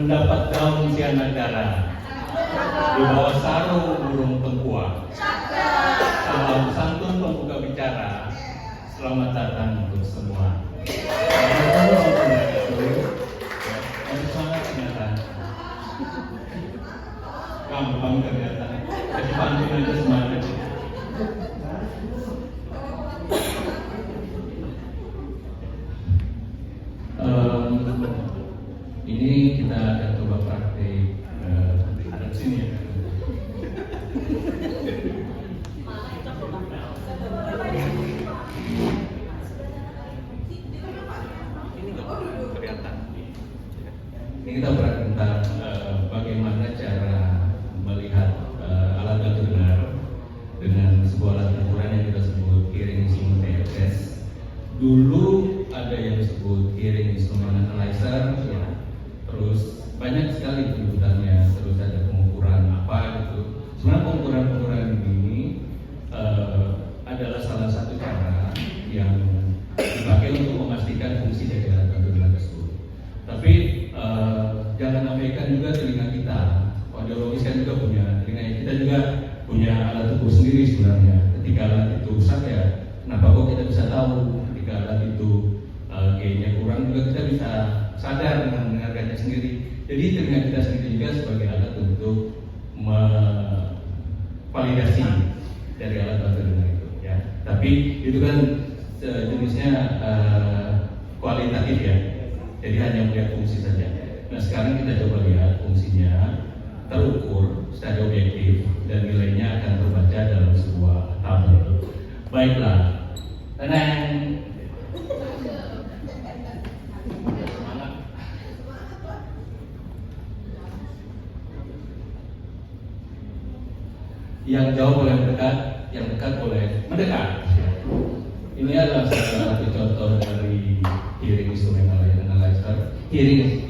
mendapat daun sianagara di bawah sarung burung tempua. Salam santun pembuka bicara. Selamat datang untuk semua. Sangat ternyata. Gampang ternyata. Jadi pantun itu semangat. Ini kita akan coba praktik ada sini ya. Ini kita praktik tentang bagaimana cara melihat alat bantu dengar dengan sebuah alat ukuran yang kita sebut hearing instrument test. Dulu ada yang disebut hearing instrument analyzer, ya. Terus banyak sekali penyebutannya, terus ada pengukuran apa gitu. Sebenarnya pengukuran ini adalah salah satu cara yang dipakai untuk memastikan fungsi dari alat bantu dengar tersebut. Tapi jangan abaikan juga telinga kita. Audiologis kan juga punya telinga, kita juga punya alat ukur sendiri sebenarnya. Ketika alat itu rusak ya, kenapa kok kita bisa tahu? Ketika alat itu G-nya kurang juga kita bisa sadar dengan mendengarkannya sendiri. Jadi telinga kita sendiri juga sebagai alat untuk validasi dari alat bantu dengar itu, ya. Tapi itu kan jenisnya kualitatif ya. Jadi hanya melihat fungsi saja. Nah sekarang kita coba lihat fungsinya terukur secara objektif dan nilainya akan terbaca dalam sebuah tabel. Baiklah. Tenang. Yang jauh boleh mendekat, yang dekat boleh mendekat. Ini adalah salah satu contoh dari hearing instrument analyzer, hearing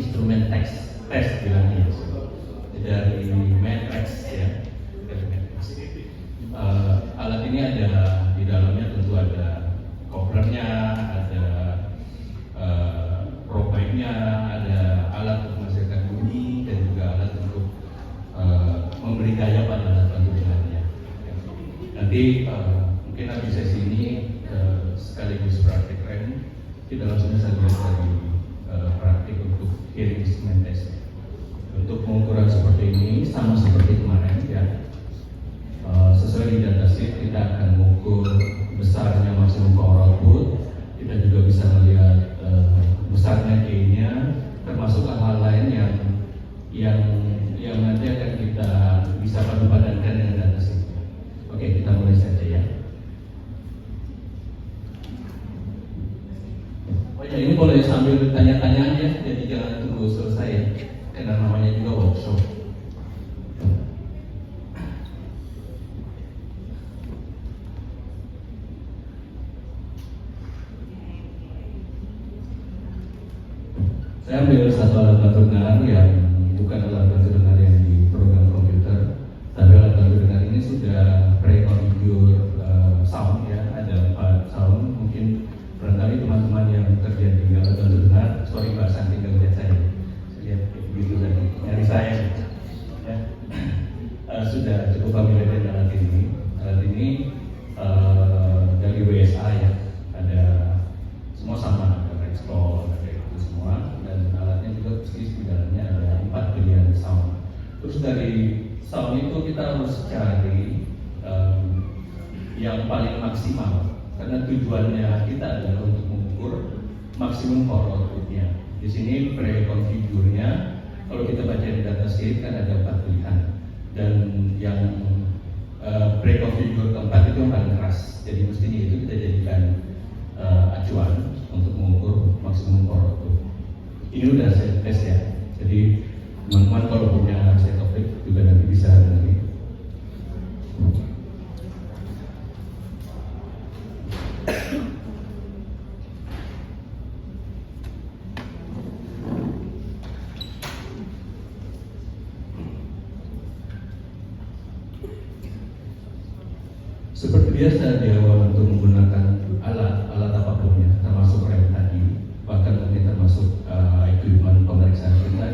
instrument test bilangnya dari Matrix ya. Dari Matrix. Alat ini ada di dalamnya tentu ada couplernya, ada probe mic-nya, ada alat untuk menghasilkan bunyi dan juga alat untuk memberi gaya pada alat bantu dengarnya. Nanti mungkin habis sesi ini sekaligus praktik rem, kita langsung saja dari praktik untuk hearing instrument test. Untuk pengukuran seperti ini sama seperti kemarin ya. Sesuai di data sheet kita akan mengukur besarnya maksimum power output. Kita juga bisa melihat besarnya gain-nya, termasuk hal-hal lain yang nanti akan kita bisa padupadankan dengan data sheet. Oke, kita mulai saja ya. Oh ya, ini boleh sambil tanya-tanya aja, jadi jangan tunggu selesai ya, karena namanya juga workshop. Saya ambil satu alat bantu dengar yang bukan alat bantu dengar yang di program komputer, tapi alat bantu dengar ini sudah pre-configure sound ya, ada 4 sound. Mungkin barangkali teman-teman yang kerja di alat bantu dengar, sorry Pak Santi nggak lihat saya lihat begitu tadi dari saya ya. Sudah cukup familiar dengan alat ini. Alat ini dari WSA ya, ada semua sama, ada Rexpol, ada itu semua, dan alatnya juga di dalamnya ada 4 pilihan sound. Terus dari sound itu kita harus cari yang paling maksimal, karena tujuannya kita adalah untuk mengukur maksimum power outputnya. Di sini pre-configure-nya, kalau kita baca di data sheet kan ada 4 pilihan, dan yang pre-configure keempat itu yang paling keras. Jadi mestinya itu kita jadikan acuan untuk mengukur maksimum power output. Ini udah saya tes ya. Jadi teman-teman kalau punya set topik juga nanti bisa nanti. Seperti biasa di awal untuk menggunakan alat apapun ya, termasuk rem tadi, bahkan mungkin termasuk equipment pemeriksaan kita,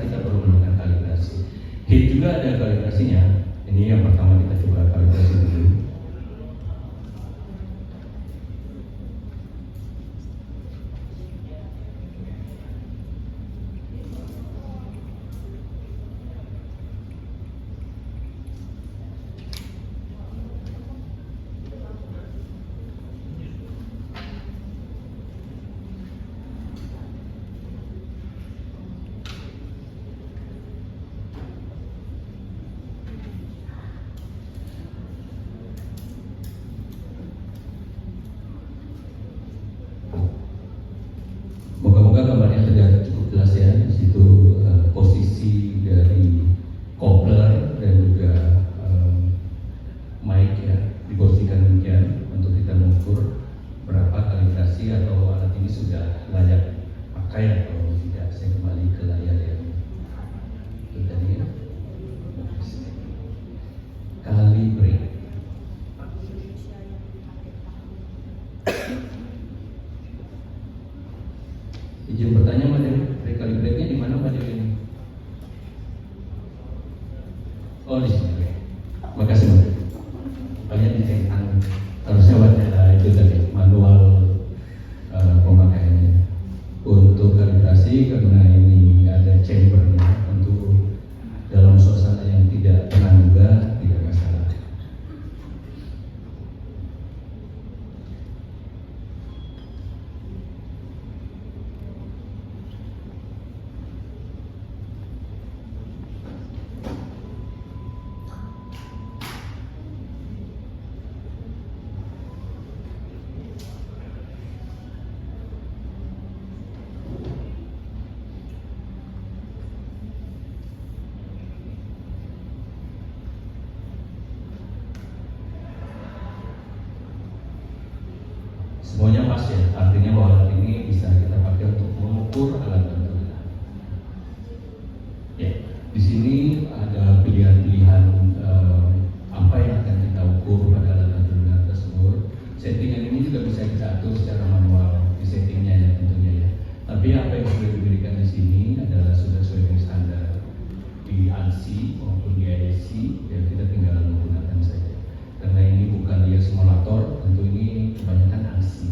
Izin bertanya Mbak Dewi, recalibrate-nya di mana Mbak Dewi? Oh di sini. Makasih Mbak Dewi. Banyak dicengkan. Harusnya baca itu tadi manual pemakaiannya. Untuk kalibrasi karena ini ada chambernya, untuk dalam suasana yang tidak tenang juga tidak masalah. Semuanya pas ya, artinya bahwa alat ini bisa kita pakai untuk mengukur alat bantu. Ya, di sini ada pilihan-pilihan apa yang akan kita ukur pada alat bantu tersebut. Settingan ini juga bisa kita atur secara manual di settingnya ya tentunya ya. Tapi apa yang sudah diberikan di sini adalah sudah sesuai dengan standar di ANSI maupun di IEC, dan kita tinggal menggunakan saja. Karena ini bukan dia simulator, tentu ini kebanyakan ANSI.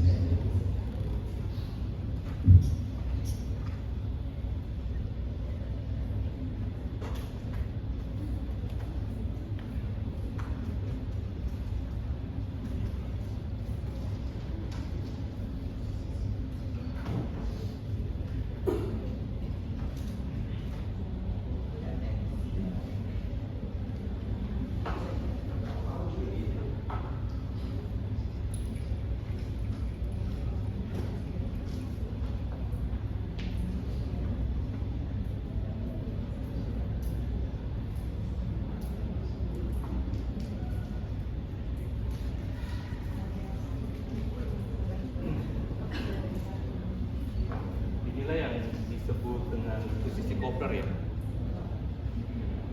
Inilah yang disebut dengan posisi kopler ya,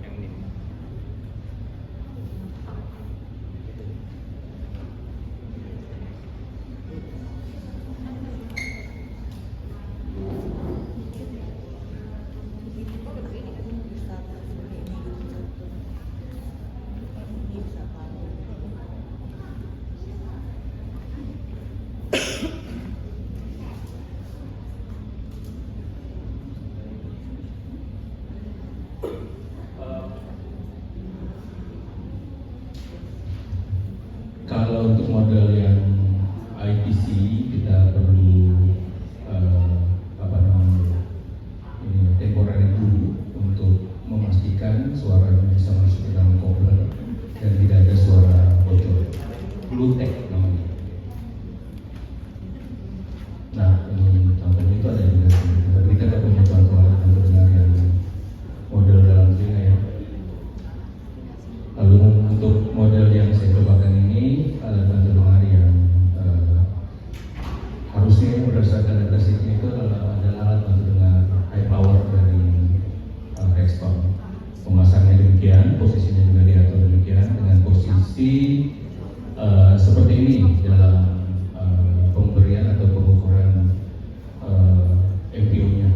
yang ini. Kalau untuk model yang IPC kita perlu apa namanya ini temporary dulu untuk memastikan suaranya bisa masuk ke dalam kopler dan tidak ada suara bocor. Blue tech namanya. Nah ini contohnya itu ada juga. Kita ada punya contoh alat bantu dengar yang model dalam telinga ya. Lalu untuk model yang saya cobakan ini alat bantu dengar yang harusnya berdasarkan data itu adalah alat bantu dengar high power dari Rexton. Pemasangnya demikian, posisinya juga diatur demikian dengan posisi seperti ini dalam pemberian atau pengukuran MPO-nya.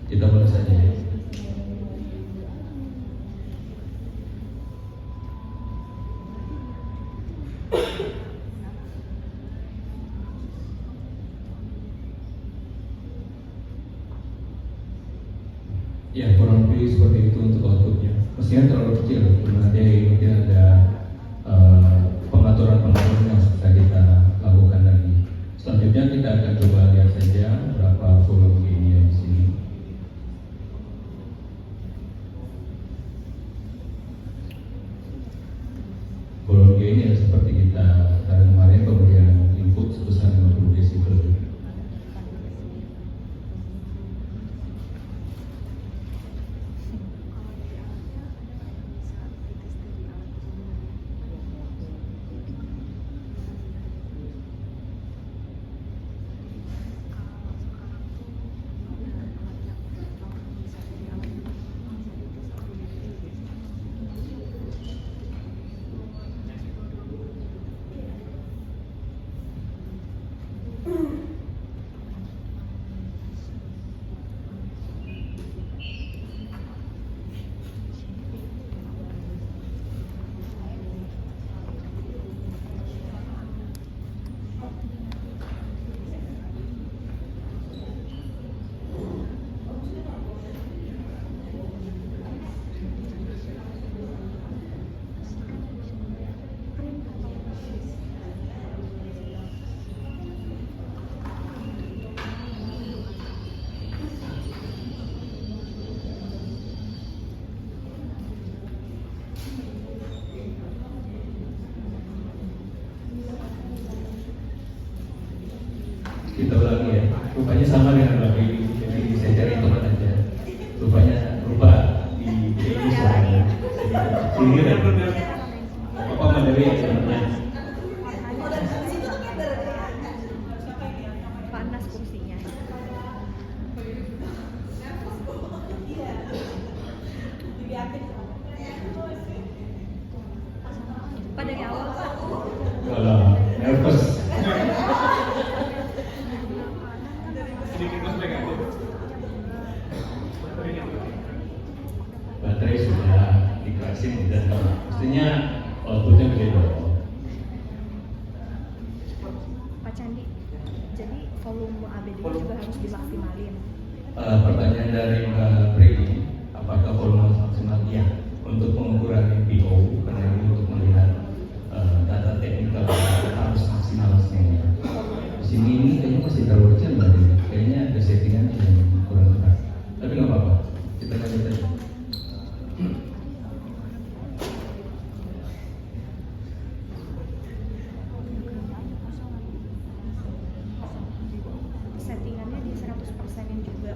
Kita mulai saja ya. Ya kurang lebih seperti itu untuk outputnya. Mestinya terlalu kecil, mungkin ada pengaturan-pengaturan yang bisa kita lakukan lagi. Selanjutnya kita akan coba lihat saja berapa volume gain-nya di sini. Volume gain ya seperti kita kemarin pemberian input sebesar 50 desibel. Kita ulangi ya. Rupanya sama dengan Mbak Dewi. Jadi saya cari teman aja. Rupanya lupa di suaranya. Sini dan apa Mbak Dewi yang sebenarnya? Panas kursinya. Pak dari awal Pak. Kalau nervous. Baterai sudah dikasih dan mestinya outputnya gede dong. Pak Candi, jadi volume ABD juga harus dimaksimalin. Pertanyaan dari Mbak Pri, apakah volume maksimal? Iya, untuk pengukuran MPO karena ini untuk melihat data teknikal harus maksimal semuanya. Di sini ini kayaknya masih terlalu kecil Mbak Pri. Kayaknya ada settingan yang kurang tepat. Tapi nggak apa-apa, kita lanjut aja. Settingannya di 100%-in juga.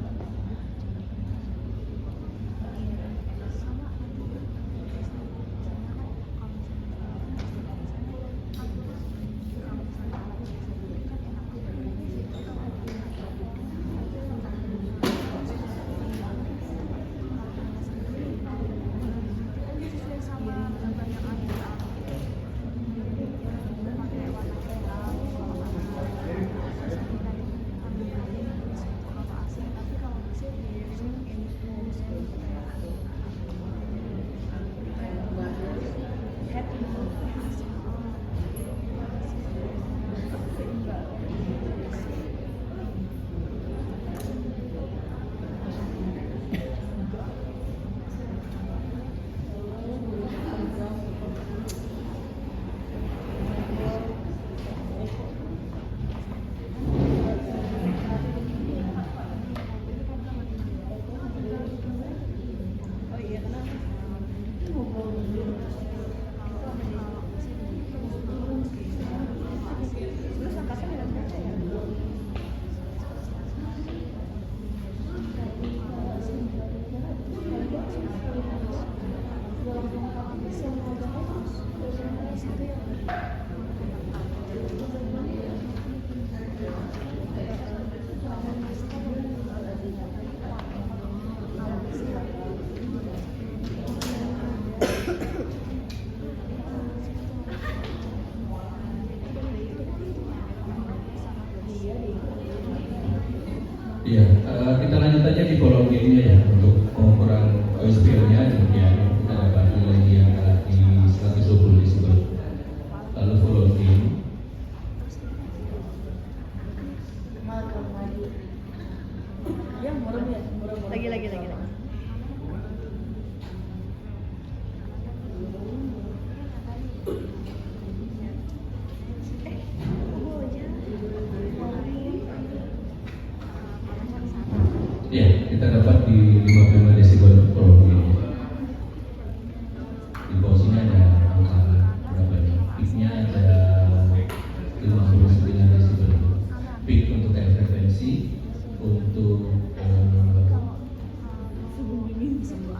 Terus angkatnya dengan berapa ya? Iya, kita lanjut aja di kolom ini ya untuk pengukuran OSPL-nya demikian kita dapat nilai yang di 120 desibel. Lalu follow in. Lagi. Ya, kita dapat di 55 desibel follow in. Di bawah sini ada angka berapa ini? Peak-nya ada 59 desibel. Peak untuk frekuensi, untuk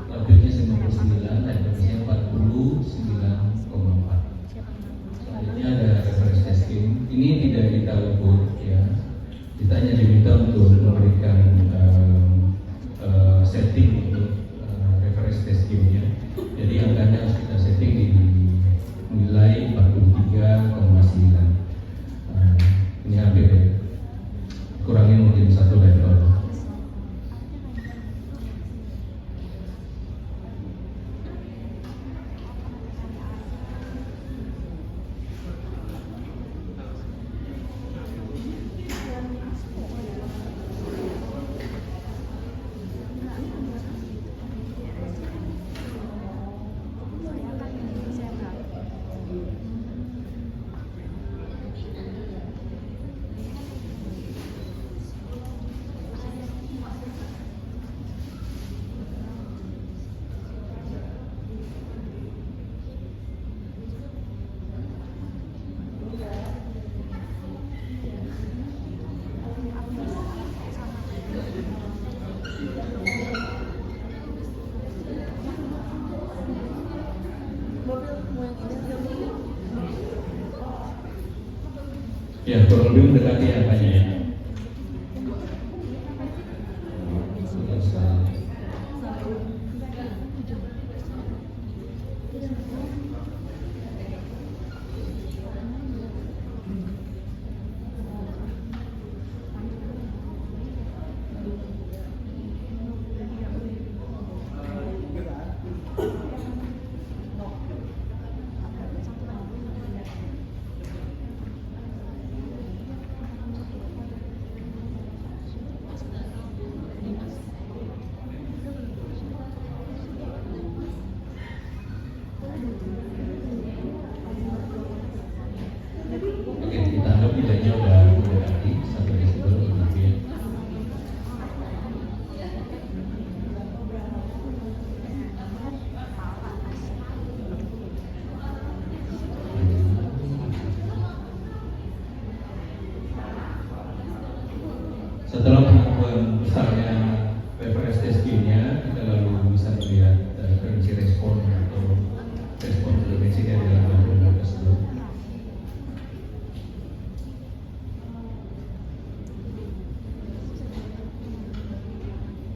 peaknya 59 dan frekuensinya 49,4. Selanjutnya ada reference testing. Ini tidak kita ukur ya. Kita hanya diminta untuk memberikan setting untuk reference testingnya. Jadi angkanya harus kita setting di nilai 43,9. Ini hampir ya. Kurangin mungkin satu level. Ya, kurang lebih mendekati angkanya ya. Sudah sekali. Oke, kita anggap nilainya udah mendekati 1 desibel lebih ya. Setelah pengakuan besarnya reference testingnya, kita lalu bisa melihat frekuensi respon atau respon frekuensi dari dalam bantuan tersebut.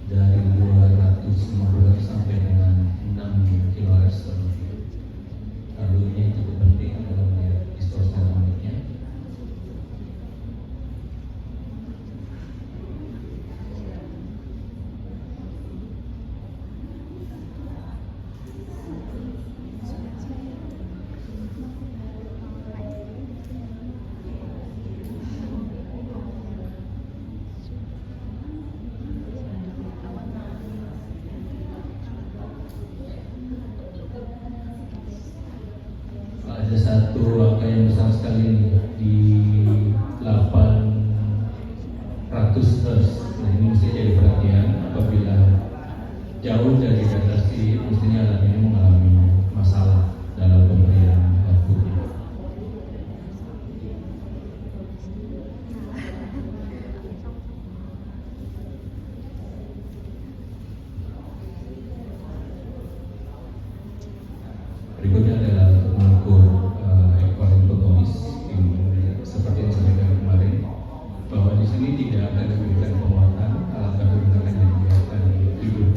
Dari 250 sampai dengan 6 kHz lebih. Lalu ini cukup penting dalam melihat distorsi harmoniknya. Ada satu angka yang besar sekali nih, di 800 Hz. Nah, ini mesti jadi perhatian apabila jauh dari batasi, mestinya alat ini mengalami masalah dalam pemberian outputnya. Berikutnya adalah untuk mengukur ekor input noise seperti yang disampaikan kemarin, bahwa di sini tidak akan diberikan penguatan alat bantu dengarkan yang akan hidup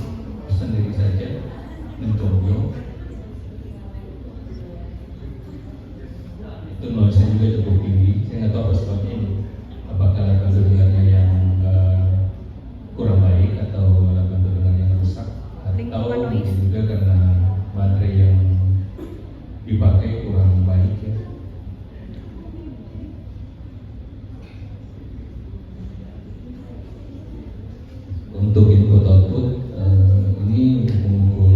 sendiri saja mencontoh. Itu noise juga cukup tinggi. Saya nggak tahu apa sebabnya ini. Apakah alat bantu dengarnya yang kurang baik atau alat bantu dengar yang rusak, atau mungkin juga karena baterai yang dipakai kurang baik ya. Untuk input output ini untuk mengukur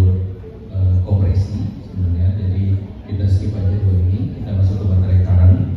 kompresi sebenarnya, jadi kita skip aja dulu ini, kita masuk ke baterai current.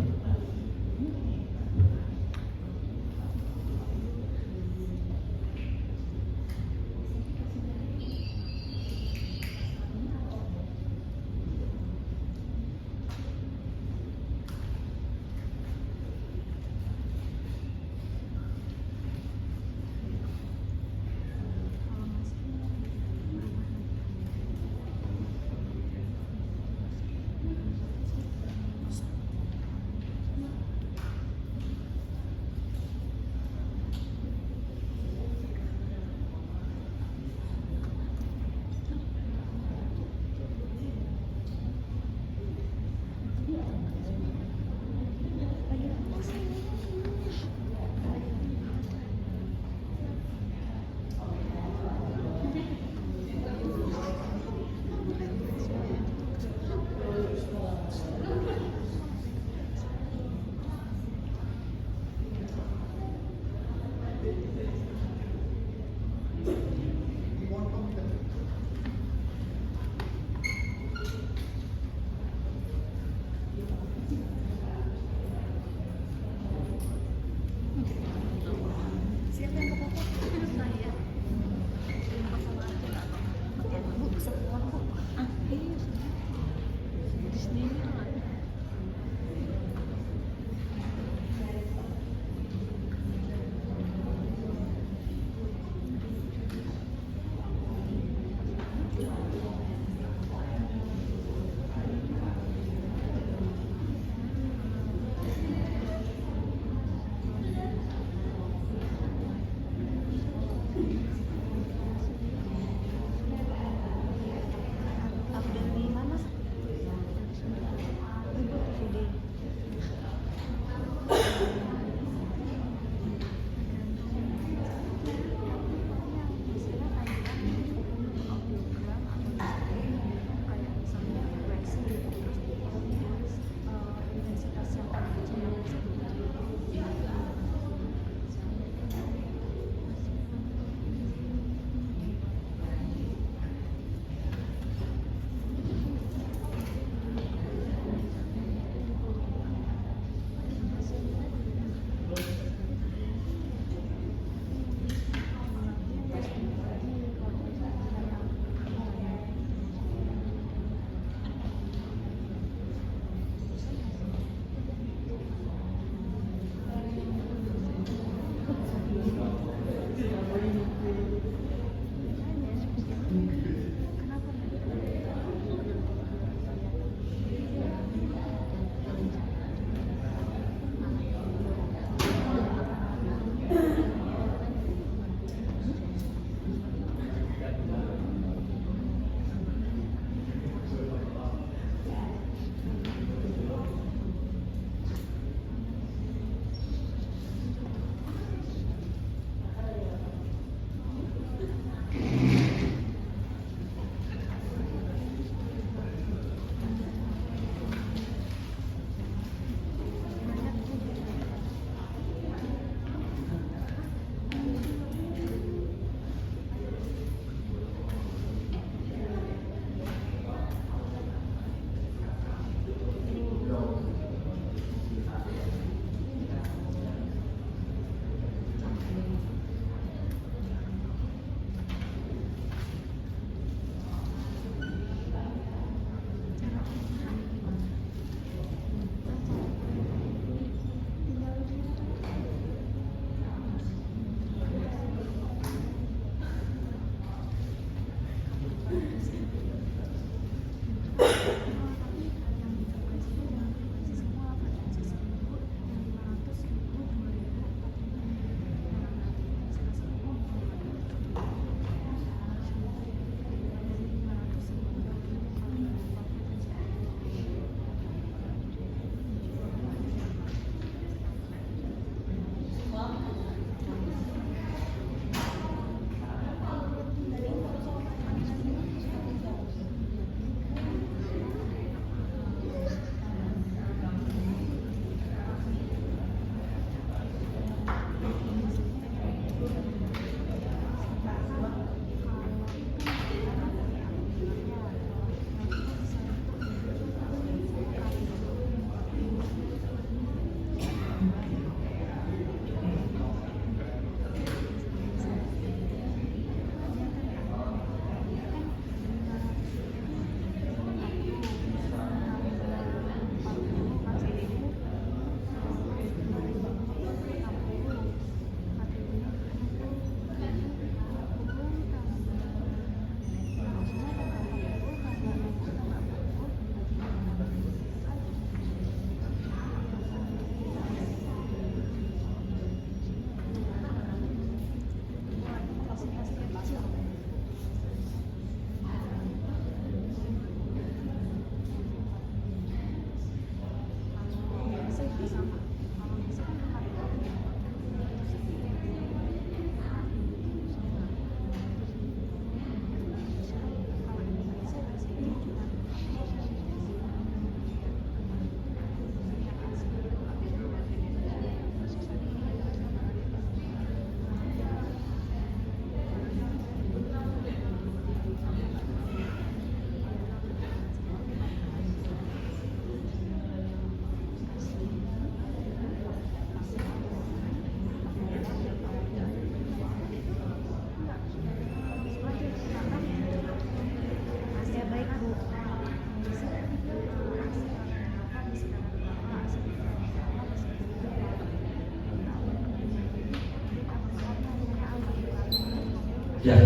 Ya,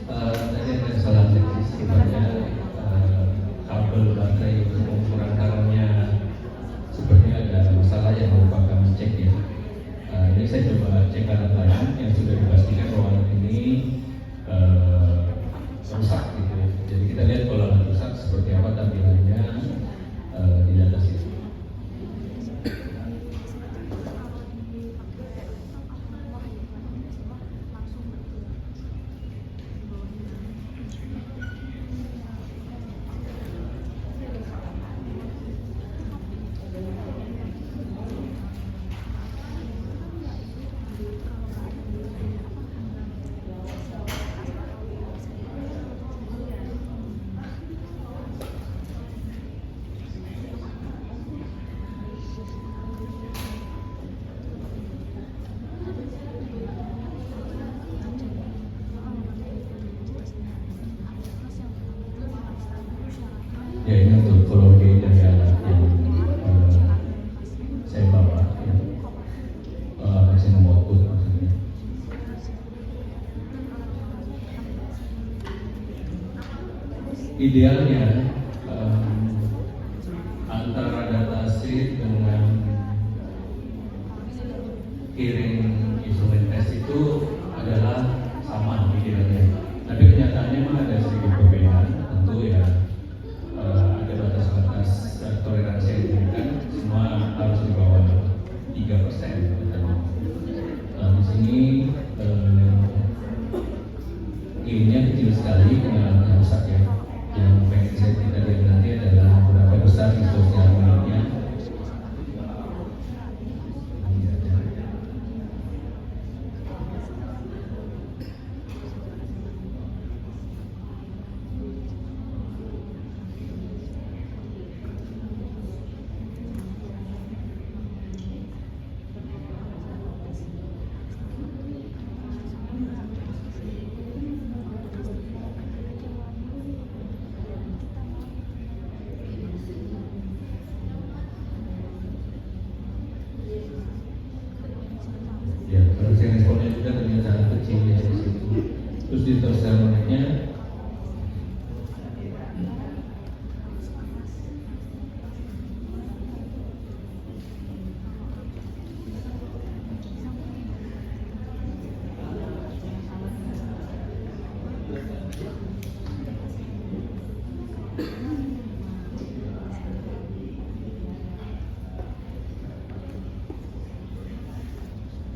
tadi ada kesalahan teknis sebenarnya kabel baterai untuk pengukuran current-nya sepertinya ada masalah yang merupakan cek ya. Ini saya coba cek lain yang sudah dipastikan bahwa ini rusak gitu ya. Jadi kita lihat kalau rusak seperti apa tampilannya di atas itu. Ya ini untuk follow dari alat yang saya bawa ya. Saya mau output maksudnya. Idealnya antara data sheet dengan kirim instrumen tes itu adalah sama idealnya. Tapi kenyataannya memang ada sedikit perbedaan tentu ya. Ada batas-batas toleransi yang diberikan, semua harus di bawah 3%. Di sini kirimnya kecil sekali karena rusak ya. Yang pengen saya kita lihat nanti adalah berapa besar distorsi harmoniknya. Ya, kalau saya responnya juga ternyata sangat kecil ya di situ. Terus distorsi harmoniknya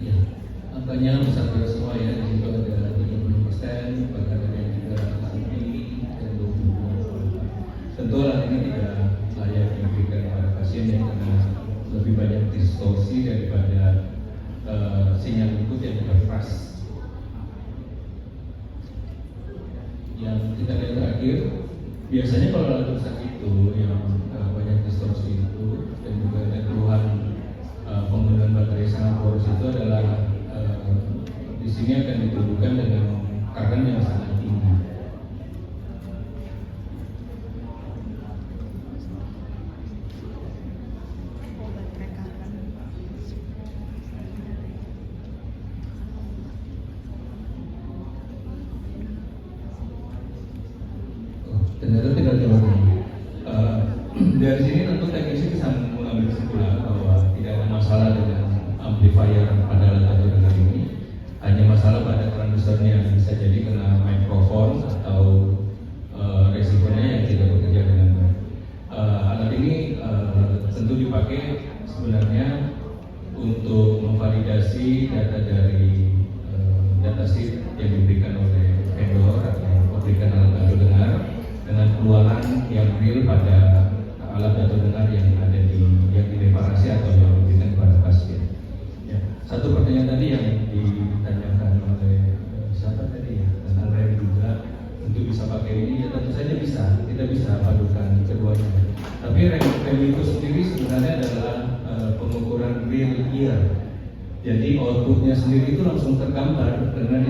ya, angkanya besar semua ya. Di situ ada 30%, bahkan ada yang juga tinggi dan 20%. Tentu hal ini tidak layak diberikan pada pasien ya, karena lebih banyak distorsi daripada sinyal input yang tidak pas. Yang kita lihat terakhir, biasanya kalau alat rusak itu yang banyak distorsi itu dan juga ada keluhan penggunaan baterai sangat boros itu adalah di sini akan dituduhkan dengan current yang sangat tinggi. Baterai current. Ternyata tidak terlalu. Dari sini tentu teknisi bisa mengambil kesimpulan bahwa tidak ada masalah dengan amplifier pada alat bantu dengar ini. Hanya masalah pada current besarnya yang bisa jadi kena mikrofon atau receivernya yang tidak bekerja dengan baik. Alat ini tentu dipakai sebenarnya untuk memvalidasi data dari data sheet yang diberikan oleh vendor atau memberikan alat bantu dengar dengan keluaran yang real pada alat bantu dengar yang ada yang direparasi atau yang diberikan kepada pasien. Ya. Satu pertanyaan tadi yang ditanyakan oleh siapa tadi ya, tentang rem juga untuk bisa pakai ini ya tentu saja bisa, kita bisa padukan keduanya. Tapi rem itu sendiri sebenarnya adalah pengukuran real ear. Jadi outputnya sendiri itu langsung tergambar karena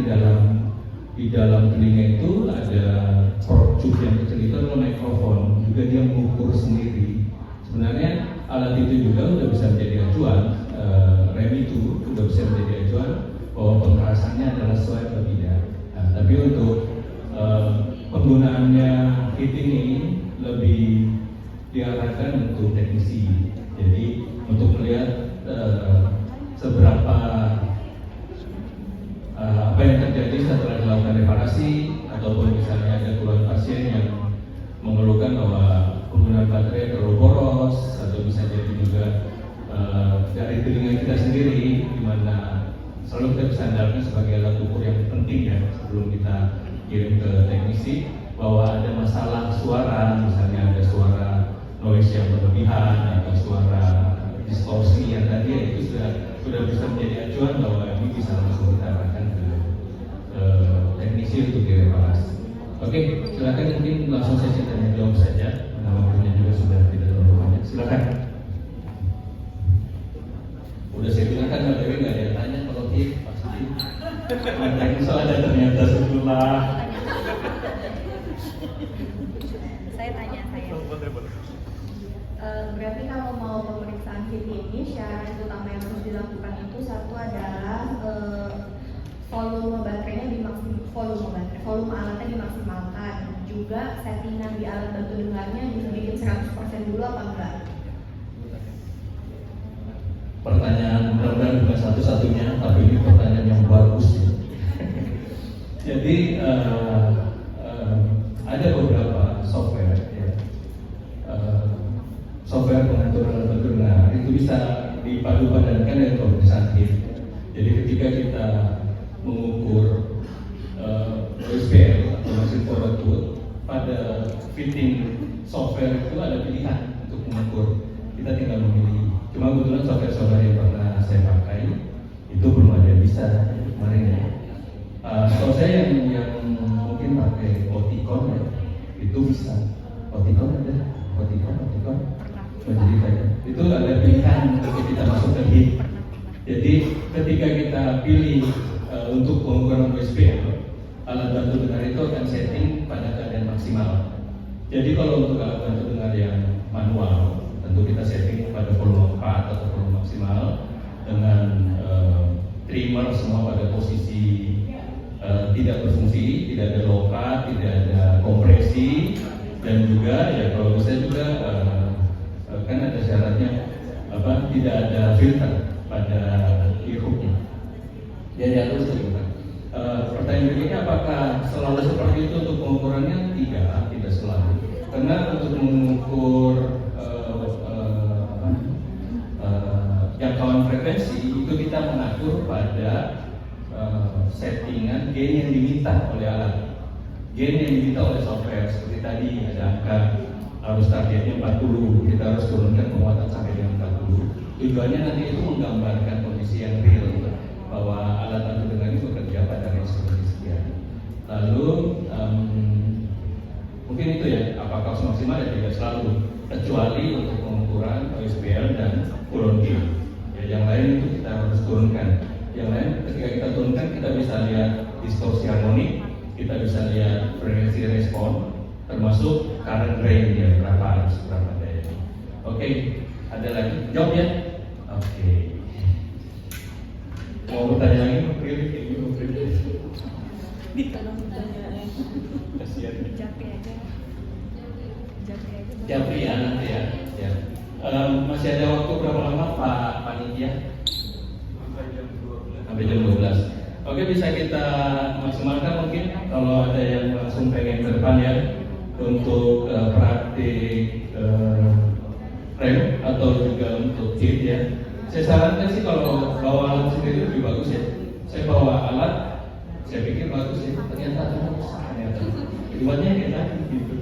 di dalam telinga itu ada probe yang kecil itu adalah mikrofon, juga dia mengukur sendiri. Sebenarnya alat itu juga sudah bisa menjadi acuan, rem itu sudah bisa menjadi acuan bahwa pengerasannya adalah sesuai atau tidak. Nah, tapi untuk penggunaannya fitting ini lebih diarahkan untuk teknisi. Jadi untuk melihat seberapa apa yang terjadi setelah dilakukan reparasi, ataupun misalnya ada keluhan pasien yang mengeluhkan bahwa penggunaan baterai terlalu boros, atau bisa jadi juga dari telinga kita sendiri, di mana selalu kita bisa andalkan sebagai alat ukur yang penting ya sebelum kita kirim ke teknisi, bahwa ada masalah suara, misalnya ada suara noise yang berlebihan atau suara distorsi yang tadi, itu sudah bisa menjadi acuan bahwa ini bisa langsung kita arahkan ke teknisi untuk direparasi. Oke, silakan mungkin langsung sesi tanya jawab saja. Nama waktunya juga sudah tidak terlalu banyak. Silakan. Udah saya bilang kan Mbak Dewi nggak ada yang tanya, kalau Tip pasti tanya soalnya ternyata sebelah. Saya tanya. Berarti kalau mau pemeriksaan fit ini, syarat utama yang harus dilakukan itu satu adalah volume alatnya dimaksimalkan. Juga settingan di alat bantu dengarnya dibikin 100% dulu apa enggak? Pertanyaan mudah-mudahan bukan satu-satunya, tapi ini pertanyaan yang bagus ya. Jadi ada beberapa software ya. Software pengatur alat bantu dengar itu bisa dipadu-padankan dengan pemeriksaan HIF. Jadi ketika kita mengukur USBL atau mesin forward tooth, pada fitting software itu ada pilihan untuk mengukur. Kita tinggal memilih. Cuma kebetulan software yang pernah saya pakai itu belum ada yang bisa kemarin ya. Kalau saya yang mungkin pakai Oticon ya, itu bisa. Oticon ada, Oticon. Jadi kayak itu ada pilihan untuk kita masuk ke HIF. Jadi ketika kita pilih untuk pengukuran USBL, alat bantu dengar itu akan setting pada keadaan maksimal. Jadi kalau untuk alat bantu dengar yang manual, tentu kita setting pada volume 4 atau volume maksimal dengan trimmer semua pada posisi tidak berfungsi, tidak ada lokat, tidak ada kompresi, dan juga ya kalau bisa juga kan ada syaratnya tidak ada filter pada earhooknya. Ya terus juga. Pertanyaan berikutnya, apakah selalu seperti itu untuk pengukurannya? Tidak selalu. Karena untuk mengukur jangkauan frekuensi itu kita mengatur pada settingan gain yang diminta oleh alat, gain yang diminta oleh software. Seperti tadi ada angka harus targetnya 40, kita harus turunkan penguatan sampai dengan 40. Tujuannya nanti itu menggambarkan kondisi yang real bahwa alat bantu dengar itu bekerja pada range sekian. Lalu mungkin itu ya, apakah maksimal ya tidak selalu, kecuali untuk pengukuran USBL dan pull-on gain. Ya, yang lain itu kita harus turunkan. Yang lain ketika kita turunkan kita bisa lihat distorsi harmonik, kita bisa lihat frekuensi respon, termasuk current range ya, berapa daya. Oke, ada lagi? Jawab ya? Oke. Mau bertanya lagi? Tolong bertanya. Kasihan. Japri aja. Nanti ya. Masih ada waktu berapa lama Pak Panitia? Sampai jam 12. Oke, bisa kita maksimalkan mungkin kalau ada yang langsung pengen ke depan ya untuk praktik rem atau juga untuk JIT ya. Saya sarankan sih kalau bawa alat sendiri lebih bagus ya. Saya bawa alat, saya pikir bagus ya, ternyata akibatnya kayak tadi gitu.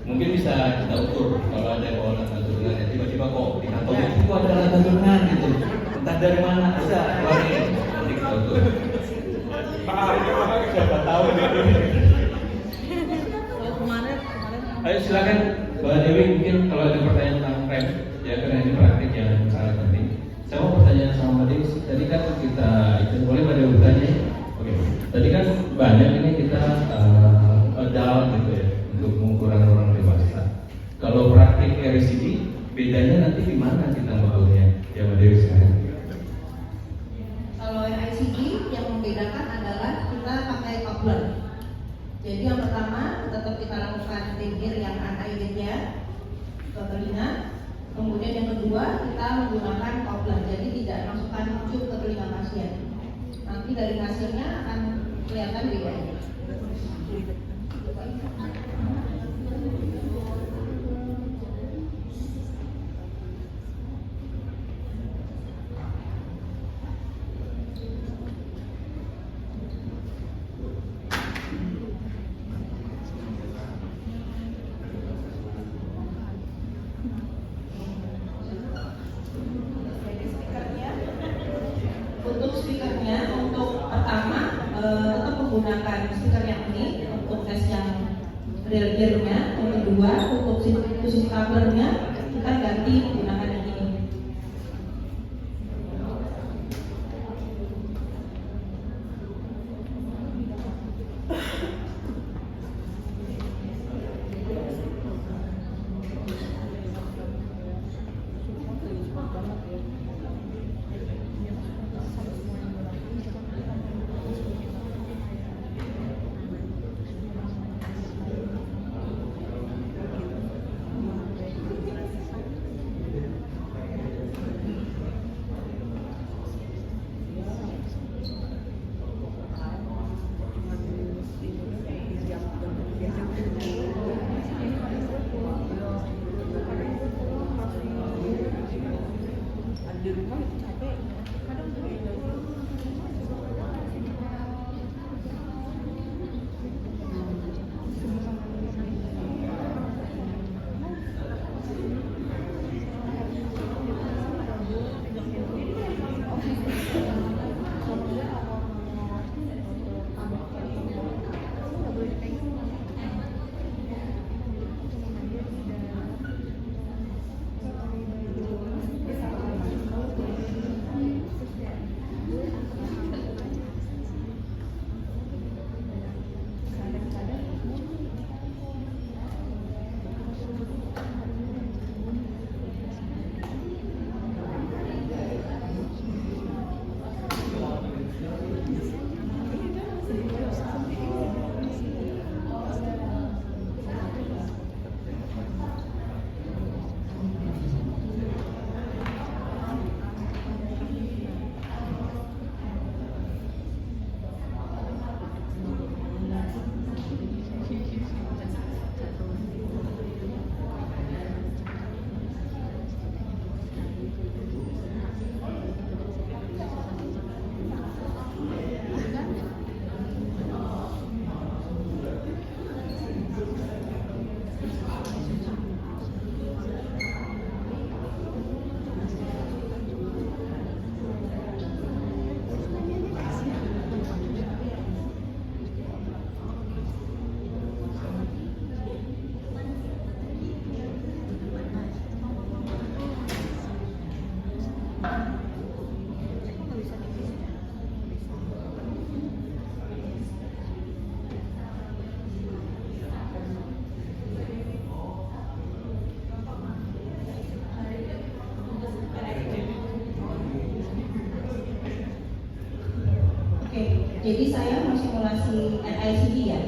Mungkin bisa kita ukur kalau ada yang bawa alat bantu dengar ya, tiba-tiba kok di kantong itu ada alat bantu dengar gitu. Entah dari mana bisa keluarin, nanti kita ukur. Siapa tahu nih. Kemarin. Ayo silakan Mbak Dewi, mungkin kalau ada pertanyaan tentang rem ya, karena ini praktik yang sangat penting. Saya mau bertanya sama Mbak Dewi. Tadi kan kita itu boleh Mbak Dewi bertanya. Oke. Tadi kan banyak ini kita adult gitu ya untuk pengukuran orang dewasa. Kalau praktik RCD bedanya nanti di mana kita mengukurnya? Ya Mbak Dewi sekarang. Kalau yang ICD yang membedakan adalah kita kita pakai coupler. Jadi yang pertama tetap kita lakukan trigger yang anti-nya ke telinga. Kemudian yang kedua kita menggunakan coupler. Jadi tidak masukkan tube ke telinga pasien. Nanti dari hasilnya akan kelihatan bedanya. Untuk speakernya, untuk pertama tetap menggunakan speaker yang ini untuk tes yang real gear-nya. Yang kedua untuk sisi covernya kita ganti menggunakan yang ini. Jadi saya mau simulasi NICD ya.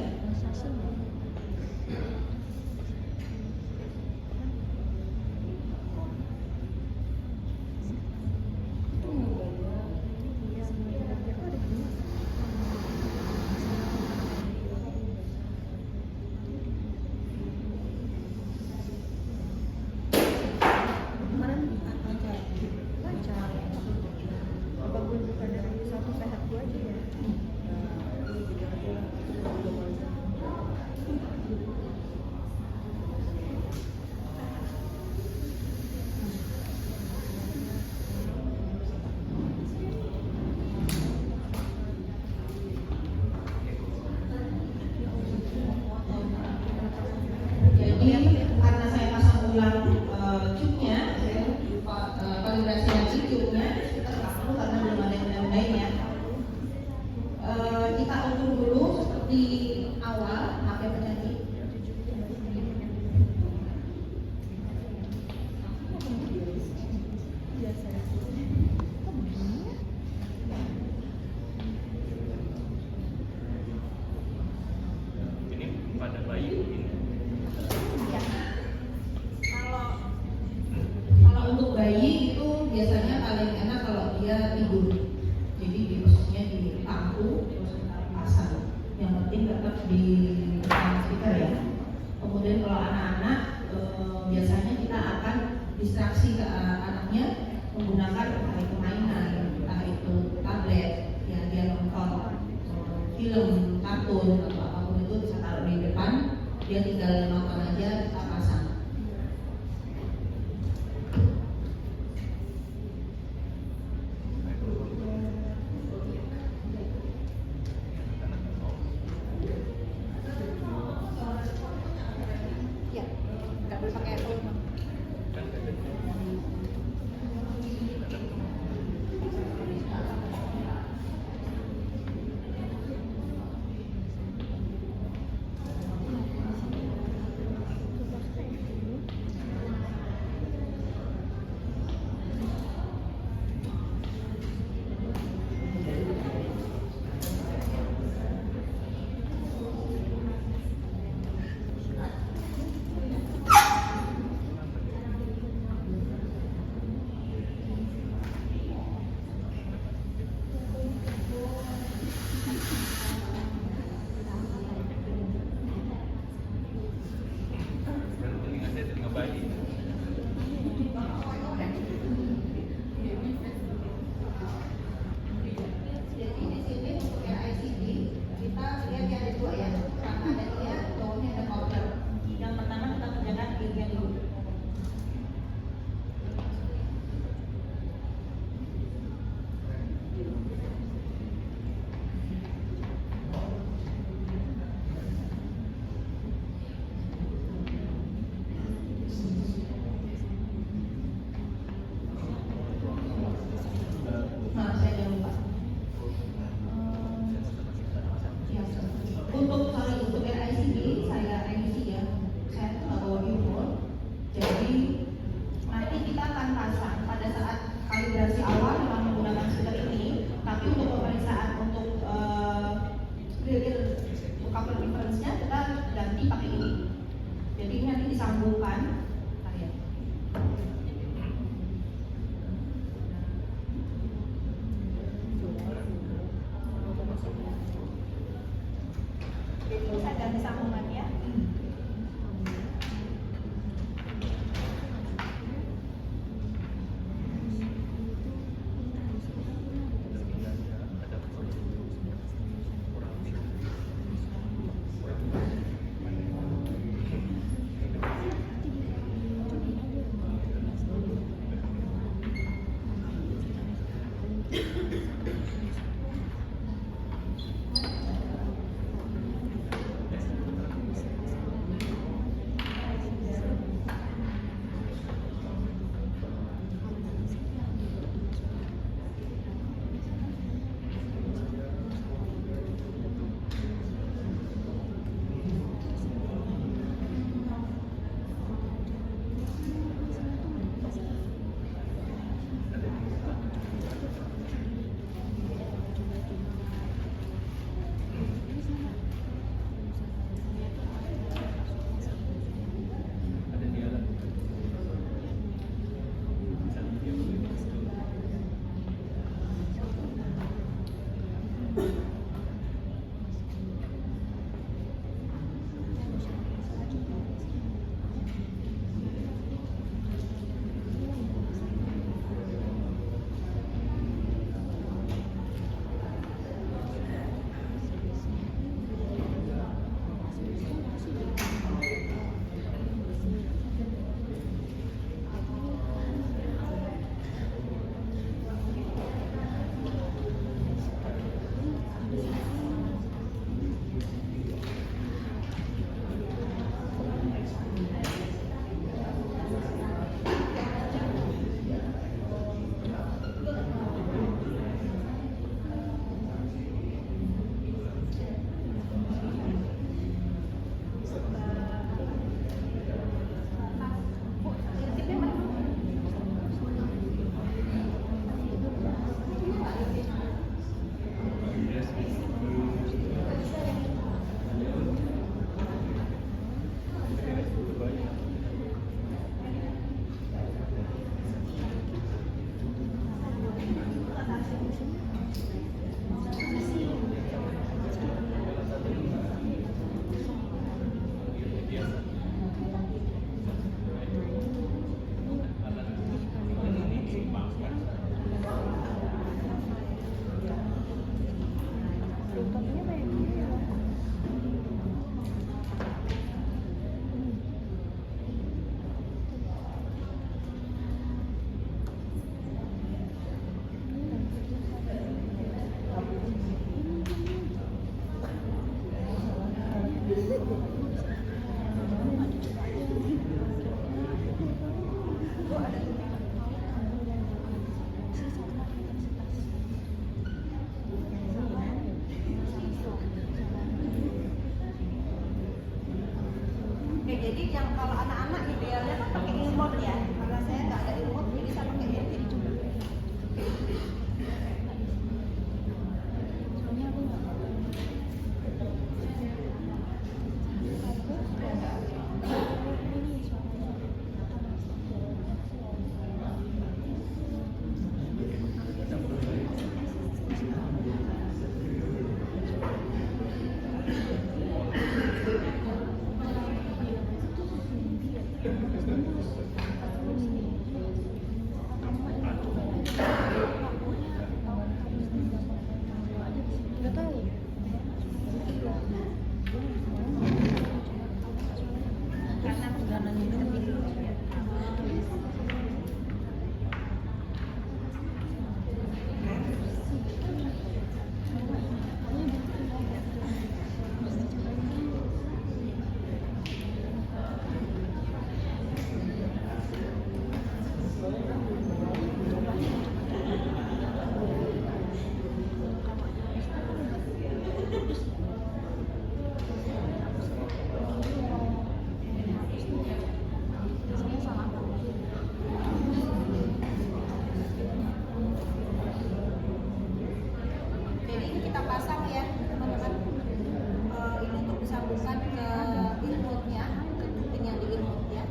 film, kartun atau apapun itu bisa taruh di depan, dia tinggal nonton aja, kita pasang. Ya, nggak boleh pakai iPhone. Jadi yang kalau anak-anak idealnya kan pakai remote ya. Karena saya nggak ada remote, jadi saya pakai handphone juga. Jadi ini kita pasang ya teman-teman. Ini untuk disambungkan ke remote-nya, ke kuping yang di remote-nya.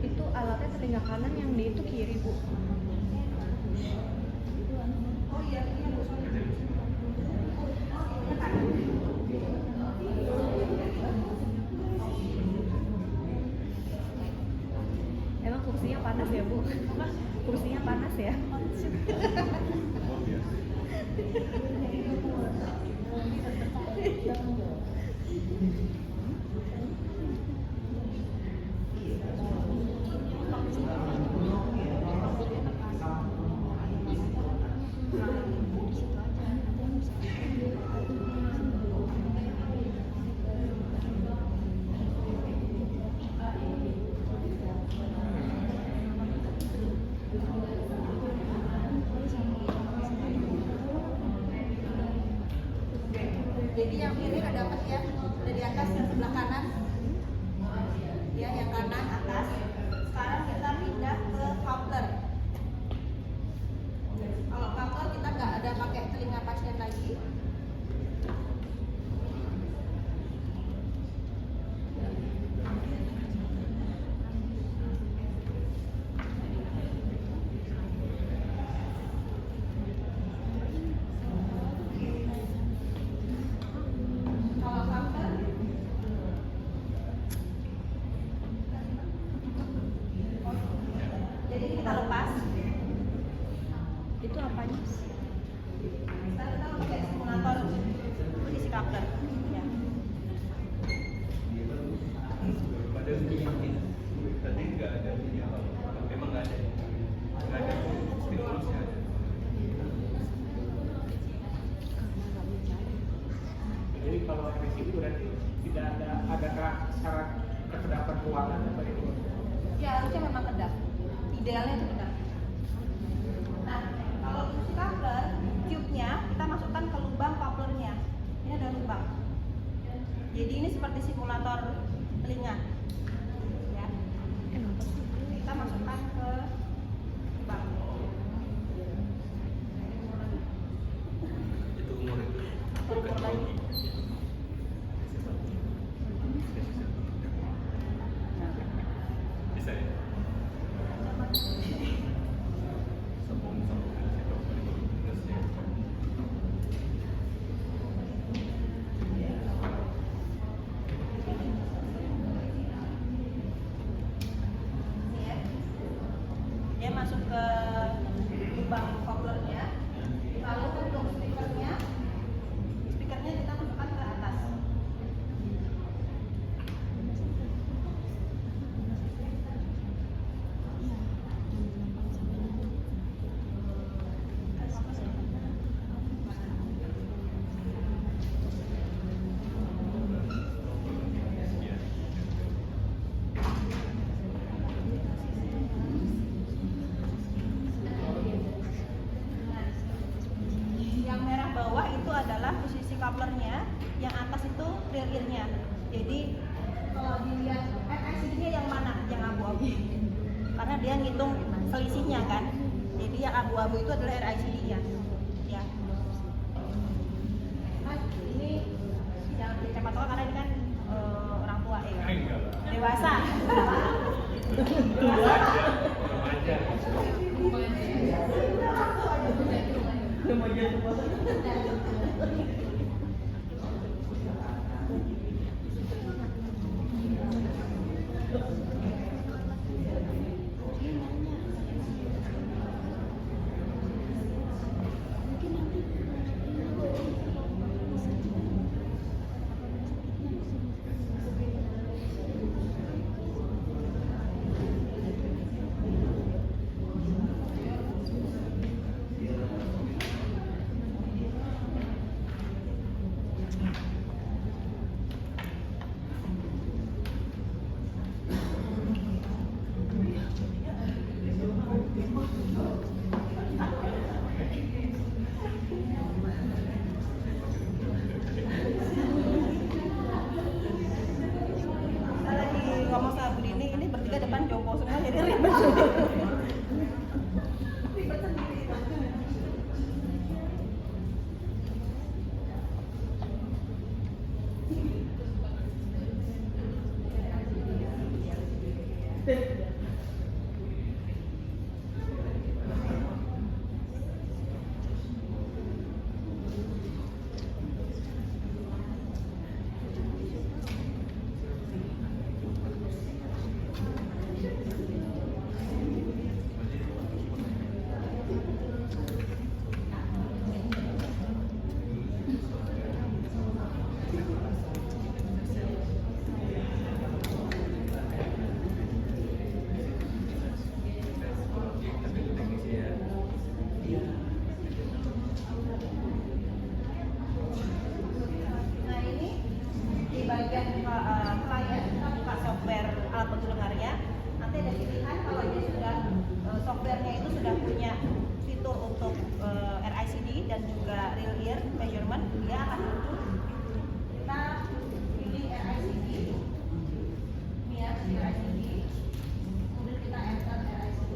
Itu alatnya telinga kanan, yang di itu kiri, Bu. Oh iya, ini yang sorry. Emang kursinya panas ya, Bu? Kursinya panas ya? Jadi yang kiri udah dapat ya, udah di atas yang sebelah kanan. Ya, yang kanan atas. Sekarang kita pindah ke coupler. Kalau coupler kita nggak ada pakai telinga pasien lagi. Kalau coupler jadi kita lepas. Itu apanya? Sekarang kita pakai simulator posisi coupler. Ya. Pada tadi nggak ada ini apa? Memang nggak ada stimulusnya. Jadi kalau revisi berarti tidak adakah syarat keterdapan ruangan atau itu? Ya harusnya memang kedap. Idealnya itu kedap. Nah, kalau posisi coupler, tube-nya kita masukkan ke lubang couplernya. Ini ada lubang. Jadi ini seperti simulator telinga. Ya. Kita masukkan ke lubang. Itu umur itu bukan lagi. Bisa ya? Sambung situ. dia masuk ke lubang couplernya. Lalu untuk speakernya kita masukkan ke atas. Yang merah bawah itu adalah posisi couplernya, yang atas itu rear ear-nya. Jadi kalau dilihat RICD-nya yang mana? Yang abu-abu. Karena dia ngitung selisihnya kan. Jadi yang abu-abu itu adalah RICD-nya. Ya. Nah, ini jangan dicepat karena ini kan orang tua ya. Dewasa. Ngomong sama Budi ini bertiga depan jongkok semua jadi ribet. Ribet sendiri. Nah ini di bagian klien kita buka software alat bantu dengarnya. Nanti ada pilihan kalau dia sudah softwarenya itu sudah punya fitur untuk RICD dan juga real ear measurement, dia akan muncul. Kita pilih RICD, ini ya RICD, kemudian kita enter RICD.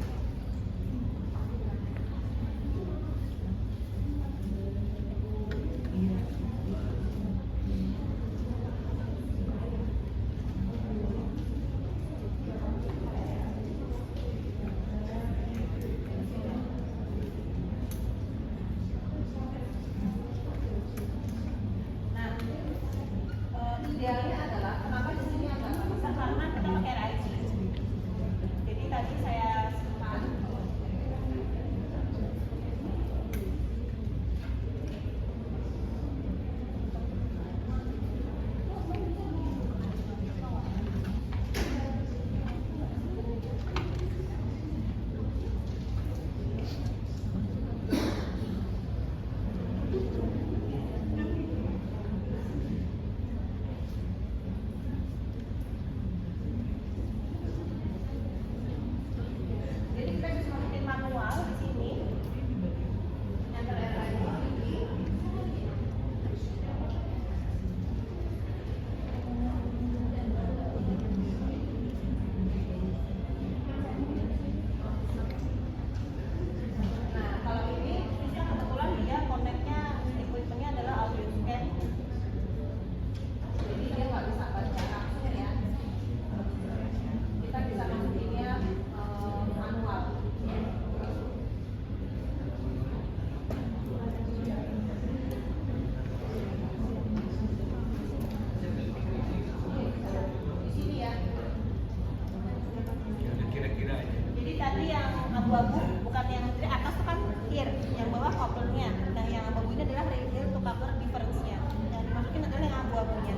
abu-abu bukan yang dari atas tuh kan ear, yang bawah couplernya. Nah yang abu-abu ini adalah rear ear to coupler difference-nya. Yang dimasukin adalah yang abu-abunya.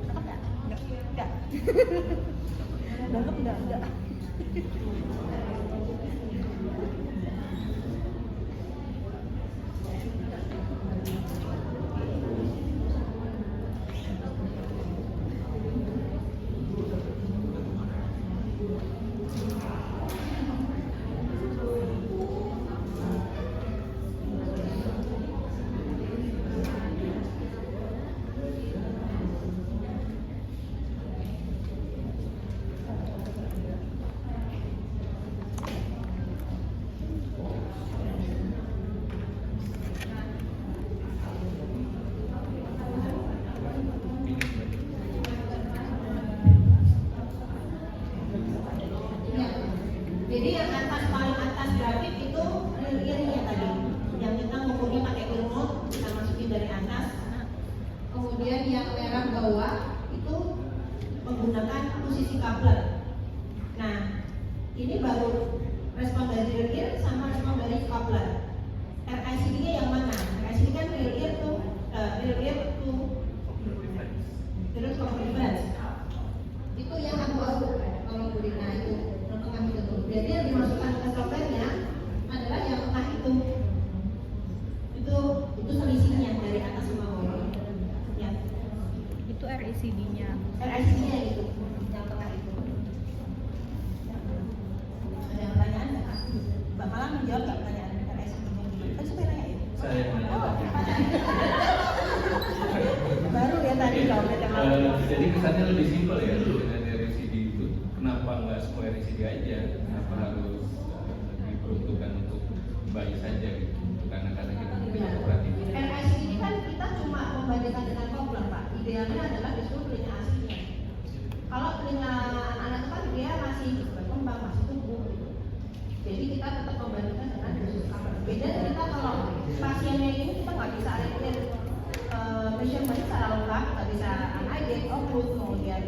Cakep nggak? Nggak. Nangkep nggak? Ya. Jadi yang atas paling atas grafik itu rear-nya tadi, yang kita ngukurnya pakai remote, kita masukin dari atas. Kemudian yang merah bawah itu menggunakan posisi coupler. Nah, ini baru respon dari rear ear sama respon dari coupler. RICD-nya yang mana? RICD kan rear ear to terus coupler difference. Itu yang abu-abu kalau Budina itu tengah itu tuh. Jadi yang dimasukkan ke softwarenya adalah yang tengah itu. Itu selisihnya dari atas sama bawah. Ya. Itu RICD-nya. RICD-nya itu yang tengah itu. Ada yang pertanyaan nggak? Mbak Malang menjawab nggak pertanyaan RICD-nya? Tadi saya nanya ya. Saya nanya. Baru ya tadi jawabnya yang Jadi kesannya lebih simpel ya dengan RCD itu. Kenapa nggak semua RCD aja? Kenapa harus diperuntukkan untuk bayi saja gitu? Untuk anak-anak yang mungkin kooperatif. RICD ini kan kita cuma membandingkan dengan coupler Pak. Idealnya adalah disuruh telinga aslinya. Kalau telinga anak-anak itu kan dia masih berkembang, masih tumbuh gitu. Jadi kita tetap membandingkan dengan dosis coupler. Beda kita kalau pasiennya ini kita nggak bisa lihat measurement secara lengkap, kita bisa unaided, output, kemudian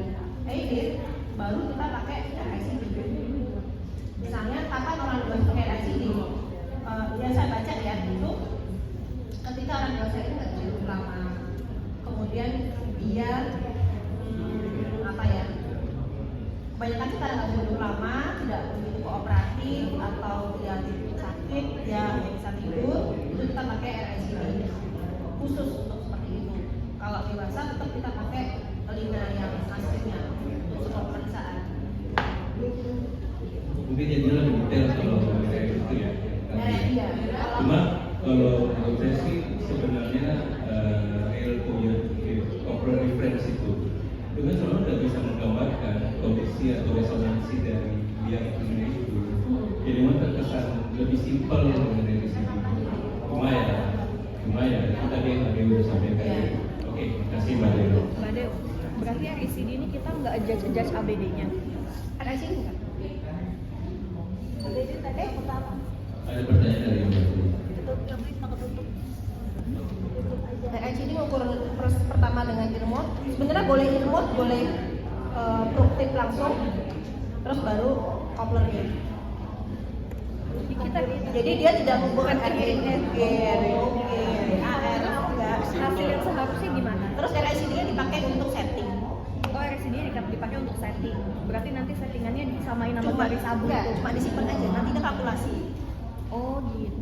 aided, baru kita pakai RICD. Misalnya kapan orang dewasa pakai RICD? Yang saya baca ya itu ketika orang dewasa itu nggak duduk lama, kemudian dia apa ya? Kebanyakan sih karena nggak duduk lama, tidak begitu kooperatif atau dia sakit, dia nggak bisa tidur, itu kita pakai RICD khusus untuk seperti itu. Kalau dewasa tetap kita pakai telinga yang aslinya untuk pemeriksaan. Mungkin jadi lebih detail kalau kayak gitu ya. Iya. Cuma kalau menurut saya sih sebenarnya real punya coupler difference itu kan selalu tidak bisa menggambarkan kondisi atau resonansi dari yang punya itu. Jadi memang terkesan lebih simpel mengenai di sini. Cuma ya itu tadi yang tadi udah sampaikan. Oke, kasih Mbak Dewi. Mbak Dew, berarti RICD ini kita nggak adjust ABD-nya. RICD bukan? ABD tadi pertama. Ada pertanyaan dari Mbak Dewi. RICD ukur pertama dengan remote. Sebenarnya boleh remote, boleh proaktif langsung, terus baru couplernya. Jadi dia tidak mengukur Hasil yang seharusnya gimana? Terus RICD-nya dipakai untuk setting. Oh, RICD dipakai untuk setting. Berarti nanti settingannya disamain sama Cuma garis abu. enggak, cuma disimpan aja. Nanti dia kalkulasi. Oh gitu.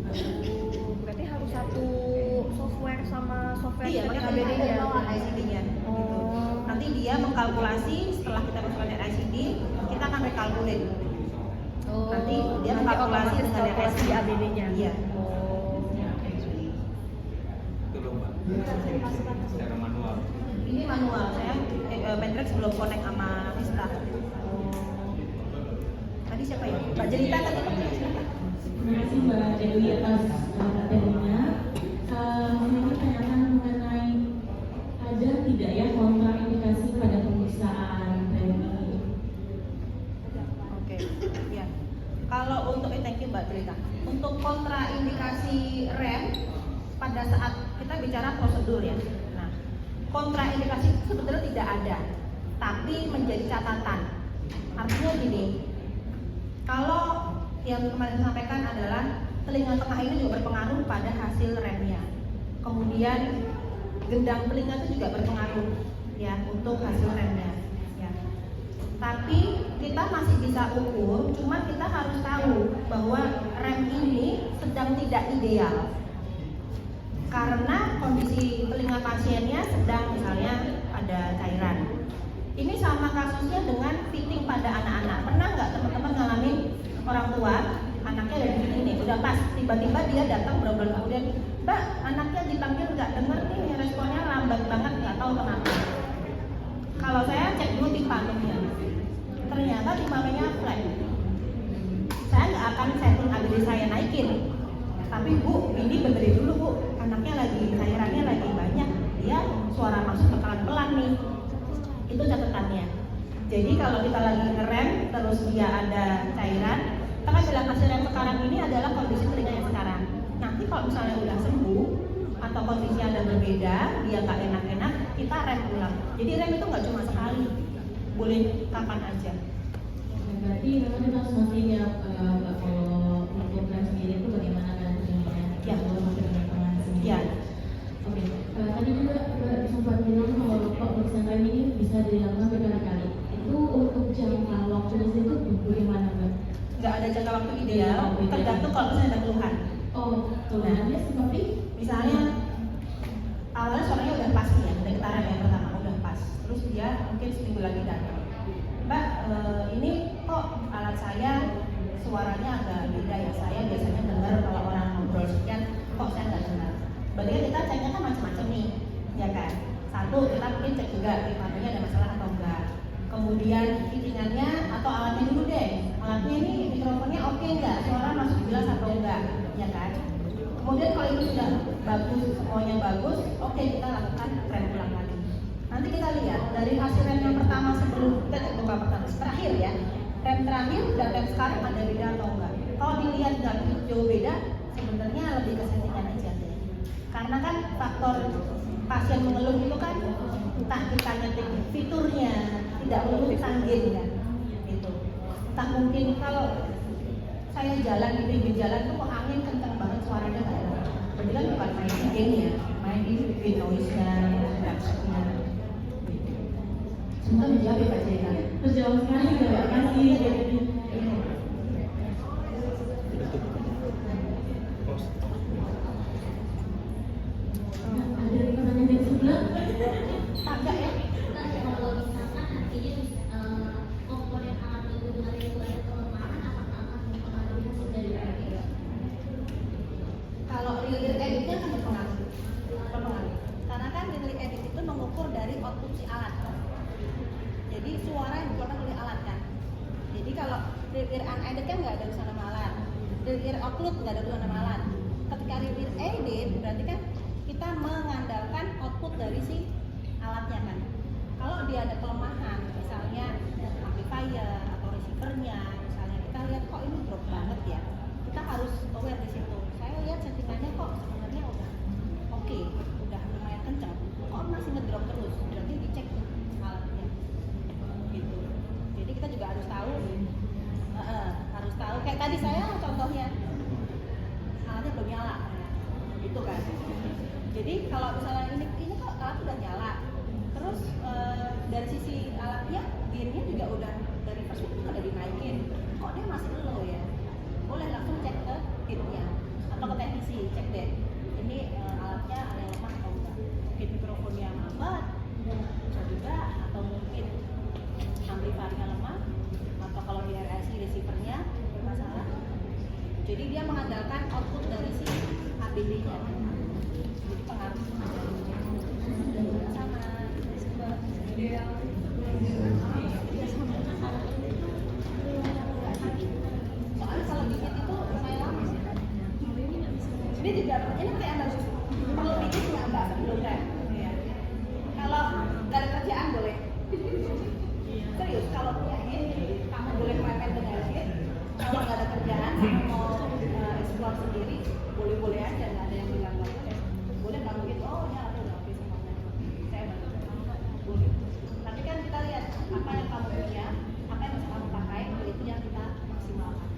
Berarti harus satu software sama software Iya, dengan makanya ABD-nya. ada bawah RICD-nya. Oh. Nanti dia mengkalkulasi setelah kita masukkan RICD, kita akan rekalkulate. Oh. Nanti dia Nanti kalkulasi otomatis dengan kalkulasi RICD. ABD-nya. Iya. Oh. Itu loh Mbak. Secara manual. Ini manual, saya Matrix belum connect sama Vista. Tadi siapa ya? Mbak Jelita tadi siapa? Terima kasih Mbak Dewi atas materinya. Saya tanyakan mengenai ada tidak ya kontraindikasi pada pemeriksaan rem ini? Oke, ya. Kalau untuk thank you Mbak Jelita. Untuk kontraindikasi rem pada saat kita bicara prosedur ya. Nah, kontraindikasi itu sebetulnya tidak ada, tapi menjadi catatan. Artinya gini, kalau yang kemarin disampaikan adalah telinga tengah ini juga berpengaruh pada hasil remnya. Kemudian gendang telinga itu juga berpengaruh ya untuk hasil remnya. Ya. Tapi kita masih bisa ukur, cuma kita harus tahu bahwa rem ini sedang tidak ideal. Karena kondisi telinga pasiennya sedang misalnya ada cairan. Ini sama kasusnya dengan fitting pada anak-anak. Pernah nggak teman-teman ngalamin orang tua anaknya ada di fitting nih, udah pas tiba-tiba dia datang beberapa kemudian, Mbak, anaknya dipanggil nggak denger nih, responnya lambat banget, nggak tahu kenapa. Kalau saya cek dulu timpanonya, ternyata timpanonya flat. Saya nggak akan setting ABD saya naikin, tapi Bu, ini benerin dulu Bu, anaknya lagi cairannya lagi banyak, dia suara masuk bakalan pelan nih. Itu catatannya. Jadi kalau kita lagi ngerem terus dia ada cairan, kita kan bilang hasil rem sekarang ini adalah kondisi telinga yang sekarang. Nanti kalau misalnya udah sembuh atau kondisinya ada berbeda, dia nggak enak-enak, kita rem ulang. Jadi rem itu nggak cuma sekali, boleh kapan aja. Berarti memang kita harus mastiin ya kalau untuk rem sendiri itu bagaimana kan fungsinya? Ya. Ya. Oke. Tadi juga sempat bilang kalau pemeriksaan rem ini bisa dilakukan berkali-kali. Itu untuk jangka waktunya itu bagaimana Mbak? Nggak ada jangka waktu ideal, tergantung kalau misalnya ada keluhan. Oh, keluhannya seperti? Misalnya awalnya suaranya udah pas ya, dari getaran yang pertama udah pas. Terus dia mungkin seminggu lagi datang, Mbak, ini kok alat saya suaranya agak beda ya. Saya biasanya dengar kalau orang ngobrol sekian, kok saya nggak dengar. Berarti kan kita ceknya kan macam-macam nih, ya kan? Satu, kita mungkin cek juga gimana ada masalah atau enggak. Kemudian fittingannya atau alatnya dulu deh. Alatnya ini mikrofonnya oke enggak? Suara masuk jelas atau enggak? Ya kan? Kemudian kalau itu sudah bagus, semuanya bagus, oke kita lakukan rem ulang lagi. Nanti kita lihat dari hasil rem yang pertama sebelum kita cek beberapa pertama terakhir ya. Rem terakhir dan rem sekarang ada beda atau enggak? Kalau dilihat nggak jauh beda, sebenarnya lebih ke settingan aja. Karena kan faktor pasien mengeluh itu kan entah kita nyetik fiturnya tidak melulu sanggin kan, gitu. Entah mungkin kalau saya jalan di pinggir jalan tuh kok angin kencang banget suaranya nggak enak. Berarti kan bukan main di gain ya, main di noise-nya, reaksinya. Semoga menjawab ya Pak Jaya. Terjawab sekali, terima kasih. Ada pertanyaan dari sebelah? Agak ya. Kalau misalkan artinya komponen alat itu dari ada kelemahan, apakah akan mempengaruhi hasil dari RE? Kalau real editnya kan berpengaruh. Karena kan real edit itu mengukur dari output si alat. Jadi suara yang dikeluarkan oleh alat kan. Jadi kalau real unedit kan nggak ada urusan sama alat. Real upload nggak ada urusan sama alat. Ketika real edit berarti kan kita mengandalkan output dari si alatnya kan. Kalau dia ada kelemahan, misalnya amplifier atau receivernya, misalnya kita lihat kok ini drop banget ya, kita harus aware di situ. Saya lihat settingannya kok sebenarnya udah oke, udah lumayan kencang, kok masih ngedrop terus, berarti dicek alatnya, gitu. Jadi kita juga harus tahu, kayak tadi saya contohnya alatnya belum nyala, gitu kan. Jadi kalau misalnya ini kok alat udah nyala, terus dari sisi alatnya gainnya juga udah dari first itu udah dinaikin, kok dia masih low ya, boleh langsung cek ke hitnya atau ke teknisi, cek deh ini alatnya ada yang lemah atau enggak, mungkin mikrofonnya lambat bisa juga, atau mungkin amplifiernya lemah, atau kalau di RSI receivernya bermasalah. Jadi dia mengandalkan output dari si ABD nya, jadi pengaruh sama. Soalnya kalau dikit itu lumayan lama sih. Ini juga ini kayak analisis perlu dikit nggak mbak sebelum rem. Kalau nggak ada kerjaan boleh. Serius kalau punya ini kamu boleh main dengan ini. Kalau nggak ada kerjaan kamu mau explore sendiri boleh aja, nggak ada yang bilang nggak boleh. Boleh kamu gitu, oh ya aku udah oke sama saya bantu boleh. Tapi kan kita lihat apa yang kamu punya, apa yang bisa kamu pakai, itu yang kita maksimalkan.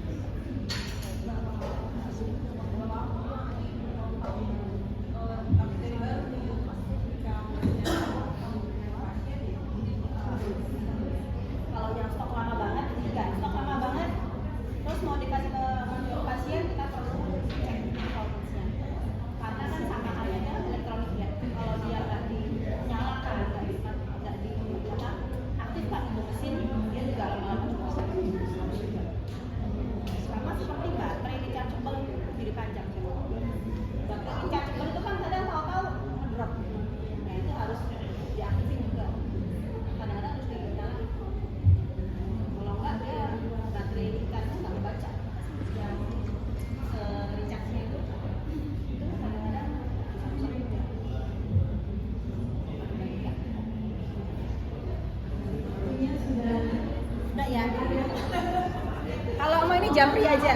Japri aja.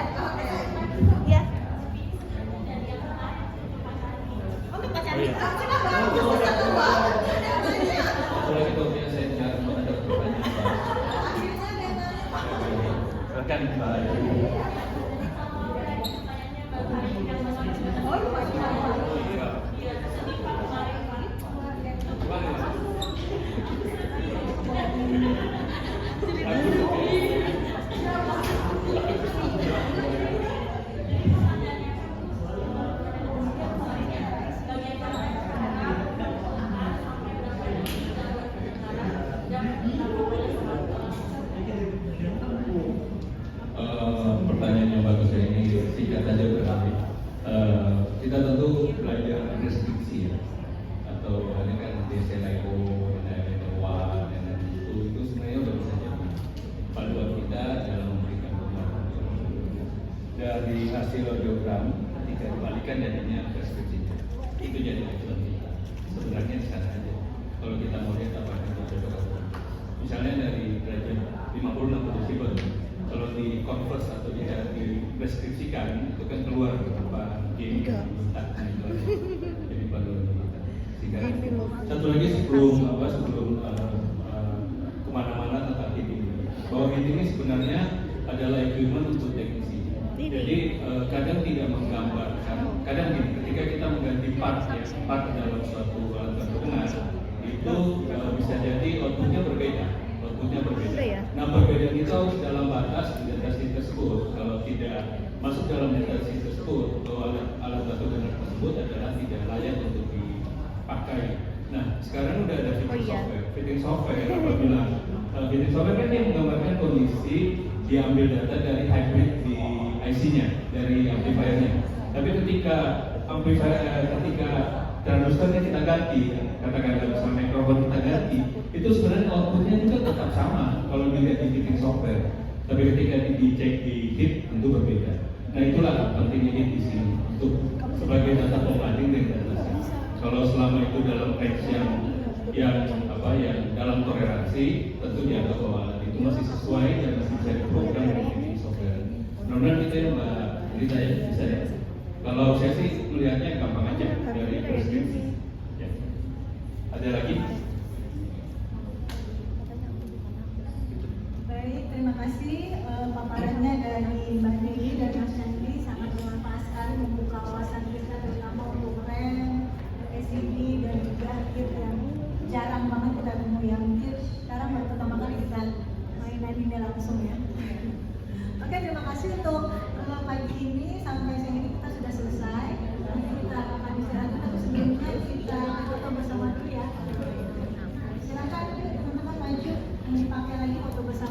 Ya. Untuk pacar kita. Boleh kita punya saya ada pertanyaan. Silakan Pak. Pertanyaan yang bagus ya, ini singkat saja berarti. Kita tentu belajar restriksi ya, atau ini kan DCLIO, DCLIO, dan itu sebenarnya udah bisa jadi panduan kita dalam memberikan pemahaman. Dari hasil audiogram ketika dibalikan jadinya restriksinya, itu jadi acuan kita. Sebenarnya di sana aja. Kalau kita mau lihat apa yang kita coba, misalnya dari derajat 50-60 desibel. Kalau di converse atau tidak dideskripsikan itu kan keluar beberapa game jadi baru satu lagi sebelum kemana-mana tentang ini bahwa ini sebenarnya adalah equipment untuk teknisi. Jadi kadang tidak menggambarkan, kadang gini, ketika kita mengganti part dalam suatu alat bantu itu bisa jadi outputnya berbeda. Nah, perbedaan itu harus dalam batas deteksi tersebut. Kalau tidak masuk dalam deteksi tersebut, atau alat bantu dengar tersebut adalah tidak layak untuk dipakai. Nah, sekarang udah ada fitting software. Apabila fitting software kan dia menggambarkan kondisi diambil data dari hybrid di IC-nya, dari amplifiernya. Tapi ketika transistornya kita ganti, katakanlah misalnya mikrofon kita ganti, itu sebenarnya outputnya juga tetap sama kalau dilihat di fitting software. Tapi ketika dicek di HIT tentu berbeda. Nah itulah pentingnya HIT di sini untuk sebagai data pembanding dan data set. Kalau selama itu dalam range yang dalam toleransi, tentu dianggap bahwa alat itu masih sesuai dan masih bisa diprogram di fitting software. Mudah-mudahan kita ya Mbak Rita ya bisa ya. Kalau saya sih melihatnya gampang aja dari preskripsi. Ya. Ada lagi? Baik, terima kasih